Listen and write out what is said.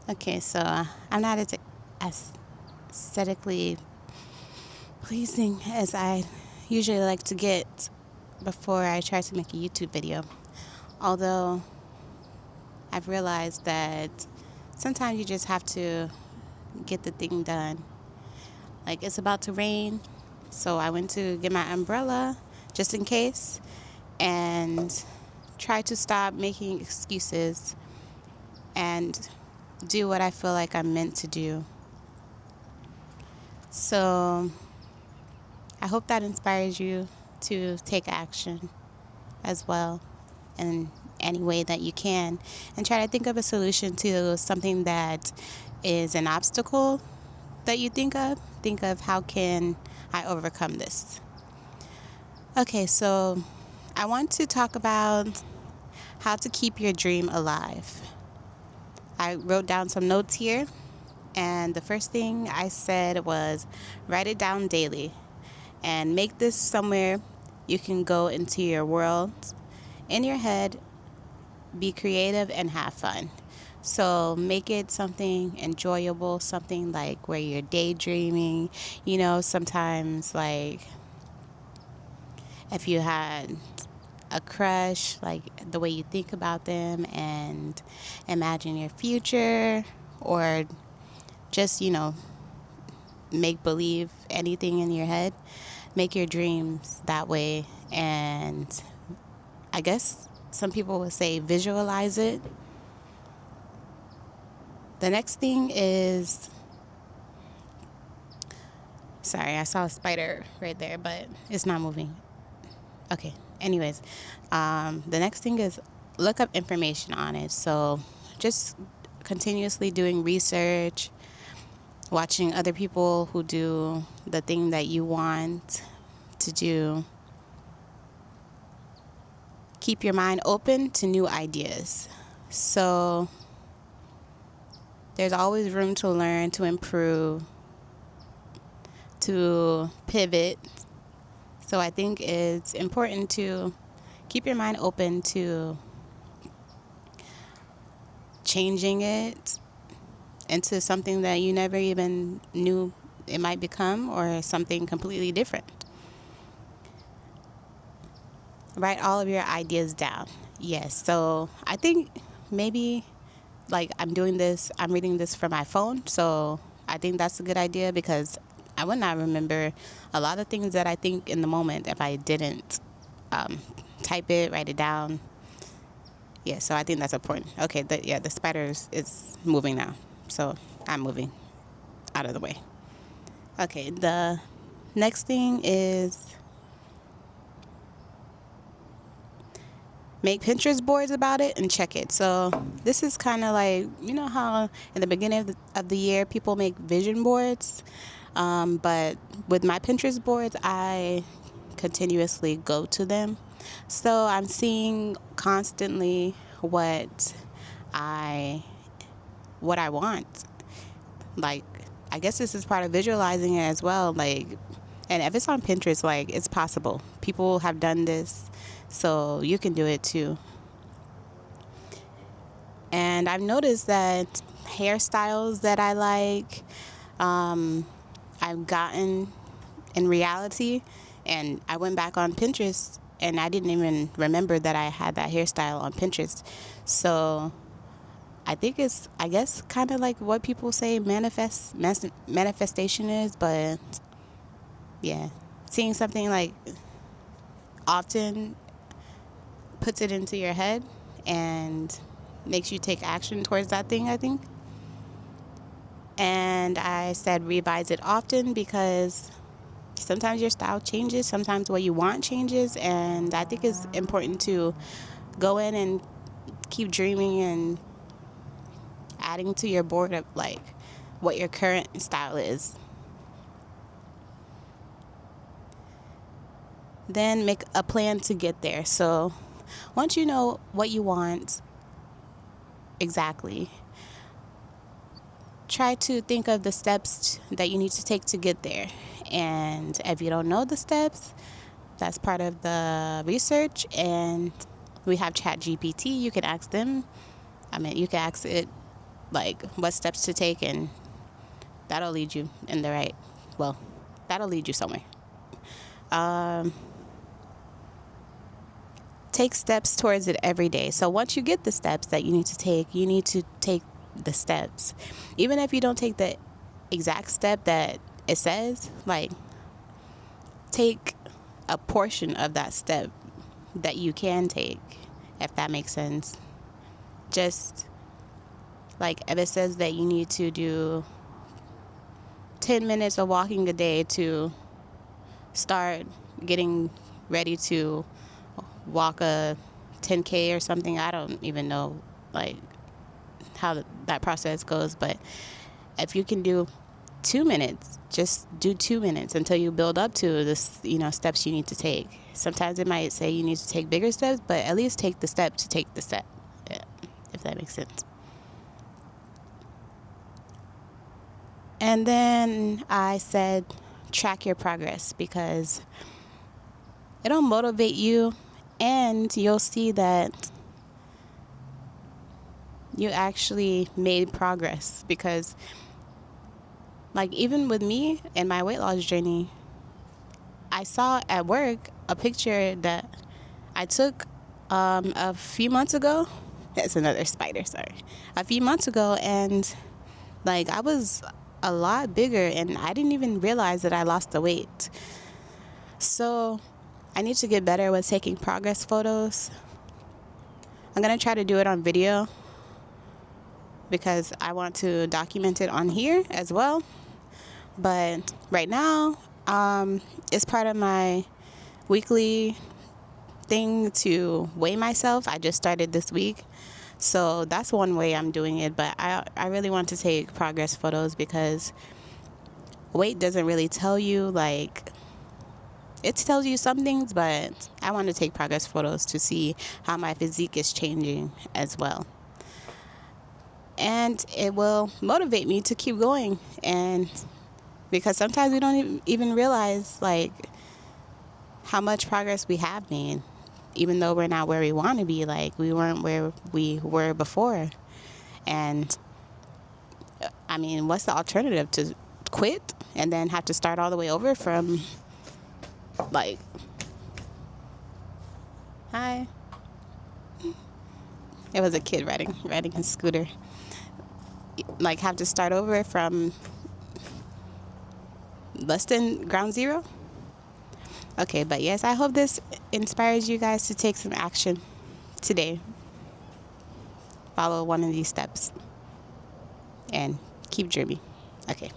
Okay, so I'm not as aesthetically pleasing as I usually like to get before I try to make a YouTube video. Although I've realized that sometimes you just have to get the thing done. Like it's about to rain, so I went to get my umbrella just in case and try to stop making excuses and do what I feel like I'm meant to do. So I hope that inspires you to take action as well in any way that you can and try to think of a solution to something that is an obstacle that you think of how can I overcome this. Okay, so I want to talk about how to keep your dream alive. I wrote down some notes here, and the first thing I said was write it down daily and make this somewhere you can go into your world in your head, be creative, and have fun. So make it something enjoyable, something like where you're daydreaming. Sometimes like if you had a crush, like the way you think about them and imagine your future, or just, make believe anything in your head, make your dreams that way. And I guess some people would say visualize it. The next thing is, sorry, I saw a spider right there, but it's not moving. Okay, anyways, the next thing is look up information on it. So just continuously doing research, watching other people who do the thing that you want to do. Keep your mind open to new ideas. So there's always room to learn, to improve, to pivot. So I think it's important to keep your mind open to changing it into something that you never even knew it might become, or something completely different. Write all of your ideas down. Yes, so I think maybe like I'm reading this from my phone, so I think that's a good idea because I would not remember a lot of things that I think in the moment if I didn't um, type it, write it down. Yeah, so I think that's important. Okay, the spider is moving now, so I'm moving out of the way. Okay, the next thing is make Pinterest boards about it and check it. So this is kind of like, how in the beginning of the year people make vision boards, but with my Pinterest boards I continuously go to them, so I'm seeing constantly I what I want. Like, I guess this is part of visualizing it as well. Like, and if it's on Pinterest, like, it's possible. People have done this, so you can do it too. And I've noticed that hairstyles that I like, I've gotten in reality. And I went back on Pinterest and I didn't even remember that I had that hairstyle on Pinterest. So I think it's, I guess, kind of like what people say manifestation is, but yeah, seeing something like often puts it into your head and makes you take action towards that thing, I think. And I said revise it often because sometimes your style changes, sometimes what you want changes, and I think it's important to go in and keep dreaming and adding to your board of like what your current style is. Then make a plan to get there. So once you know what you want exactly, try to think of the steps that you need to take to get there. And if you don't know the steps, that's part of the research. And we have ChatGPT. You can ask them. I mean, you can ask it like what steps to take, and that'll lead you in the right, well, that'll lead you somewhere. Take steps towards it every day. So once you get the steps that you need to take the steps. Even if you don't take the exact step that it says, like, take a portion of that step that you can take, if that makes sense. Just like if it says that you need to do 10 minutes of walking a day to start getting ready to walk a 10K or something. I don't even know like how that process goes, but if you can do 2 minutes, just do 2 minutes until you build up to this, steps you need to take. Sometimes it might say you need to take bigger steps, but at least take the step to take the step, if that makes sense. And then I said track your progress, because it'll motivate you and you'll see that you actually made progress. Because like even with me and my weight loss journey, I saw at work a picture that I took a few months ago. That's another spider, sorry. A few months ago, and like I was a lot bigger and I didn't even realize that I lost the weight. So I need to get better with taking progress photos. I'm going to try to do it on video because I want to document it on here as well. But right now, it's part of my weekly thing to weigh myself. I just started this week. So that's one way I'm doing it. But I really want to take progress photos because weight doesn't really tell you, like, it tells you some things, but I want to take progress photos to see how my physique is changing as well. And it will motivate me to keep going. And because sometimes we don't even realize, like, how much progress we have made, even though we're not where we want to be. Like, we weren't where we were before. And I mean, what's the alternative? To quit and then have to start all the way over from, like, hi. It was a kid riding a scooter. Like, have to start over from less than ground zero. Okay, but yes, I hope this inspires you guys to take some action today. Follow one of these steps and keep dreaming. Okay.